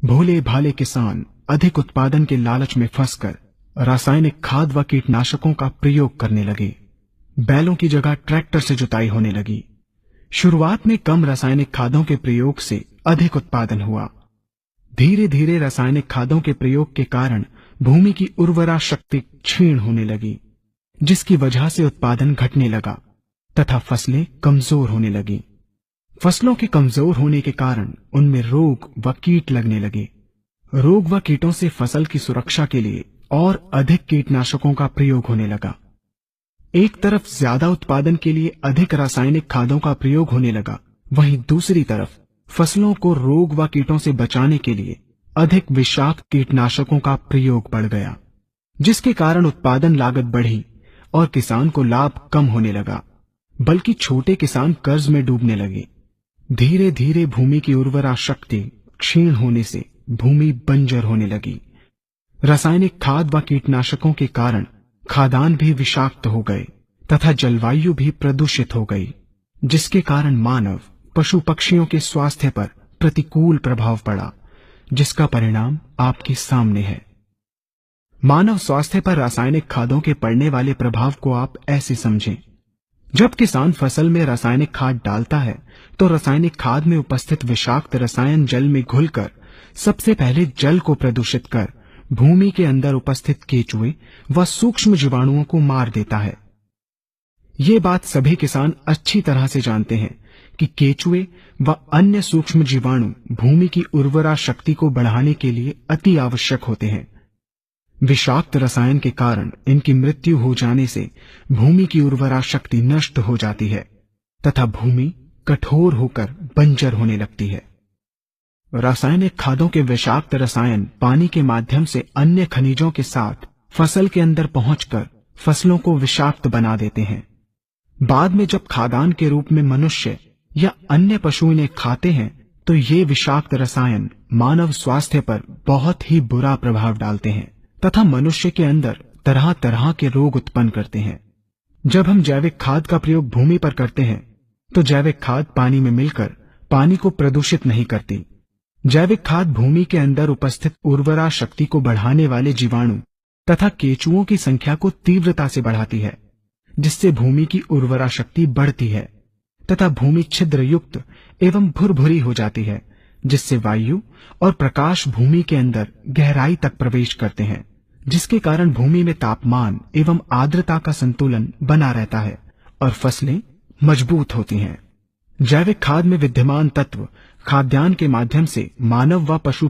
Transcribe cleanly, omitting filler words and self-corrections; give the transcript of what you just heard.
भोले भाले किसान अधिक उत्पादन के लालच में फंसकर रासायनिक खाद व कीटनाशकों का प्रयोग करने लगे। बैलों की जगह ट्रैक्टर से जुताई होने लगी। शुरुआत में कम रासायनिक खादों के प्रयोग से अधिक उत्पादन हुआ। धीरे धीरे रासायनिक खादों के प्रयोग के कारण भूमि की उर्वरा शक्ति क्षीण होने लगी, जिसकी वजह से उत्पादन घटने लगा तथा फसलें कमजोर होने लगी। फसलों के कमजोर होने के कारण उनमें रोग व कीट लगने लगे। रोग व कीटों से फसल की सुरक्षा के लिए और अधिक कीटनाशकों का प्रयोग होने लगा। एक तरफ ज्यादा उत्पादन के लिए अधिक रासायनिक खादों का प्रयोग होने लगा, वहीं दूसरी तरफ फसलों को रोग व कीटों से बचाने के लिए अधिक विषाक्त कीटनाशकों का प्रयोग बढ़ गया, जिसके कारण उत्पादन लागत बढ़ी और किसान को लाभ कम होने लगा, बल्कि छोटे किसान कर्ज में डूबने लगे। धीरे धीरे भूमि की उर्वरा शक्ति क्षीण होने से भूमि बंजर होने लगी। रासायनिक खाद व कीटनाशकों के कारण खाद्यान्न भी विषाक्त हो गए तथा जलवायु भी प्रदूषित हो गई, जिसके कारण मानव पशु पक्षियों के स्वास्थ्य पर प्रतिकूल प्रभाव पड़ा, जिसका परिणाम आपके सामने है। मानव स्वास्थ्य पर रासायनिक खादों के पड़ने वाले प्रभाव को आप ऐसे समझें। जब किसान फसल में रासायनिक खाद डालता है तो रासायनिक खाद में उपस्थित विषाक्त रसायन जल में घुलकर सबसे पहले जल को प्रदूषित कर भूमि के अंदर उपस्थित केचुए व सूक्ष्म जीवाणुओं को मार देता है। ये बात सभी किसान अच्छी तरह से जानते हैं कि केचुए व अन्य सूक्ष्म जीवाणु भूमि की उर्वरा शक्ति को बढ़ाने के लिए अति आवश्यक होते हैं। विषाक्त रसायन के कारण इनकी मृत्यु हो जाने से भूमि की उर्वरा शक्ति नष्ट हो जाती है तथा भूमि कठोर होकर बंजर होने लगती है। रासायनिक खादों के विषाक्त रसायन पानी के माध्यम से अन्य खनिजों के साथ फसल के अंदर पहुंचकर फसलों को विषाक्त बना देते हैं। बाद में जब खाद्यान्न के रूप में मनुष्य या अन्य पशु इन्हें खाते हैं तो ये विषाक्त रसायन मानव स्वास्थ्य पर बहुत ही बुरा प्रभाव डालते हैं तथा मनुष्य के अंदर तरह तरह के रोग उत्पन्न करते हैं। जब हम जैविक खाद का प्रयोग भूमि पर करते हैं तो जैविक खाद पानी में मिलकर पानी को प्रदूषित नहीं करती। जैविक खाद भूमि के अंदर उपस्थित उर्वरा शक्ति को बढ़ाने वाले जीवाणु तथा केचुओं की संख्या को तीव्रता से बढ़ाती है, जिससे भूमि की उर्वरा शक्ति बढ़ती है तथा भूमि छिद्र युक्त एवं भुरभुरी हो जाती है, जिससे वायु और प्रकाश भूमि के अंदर गहराई तक प्रवेश करते हैं, जिसके कारण भूमि में तापमान एवं आर्द्रता का संतुलन बना रहता है और फसलें मजबूत होती हैं। जैविक खाद में विद्यमान तत्व खाद्यान्न के माध्यम से मानव व पशु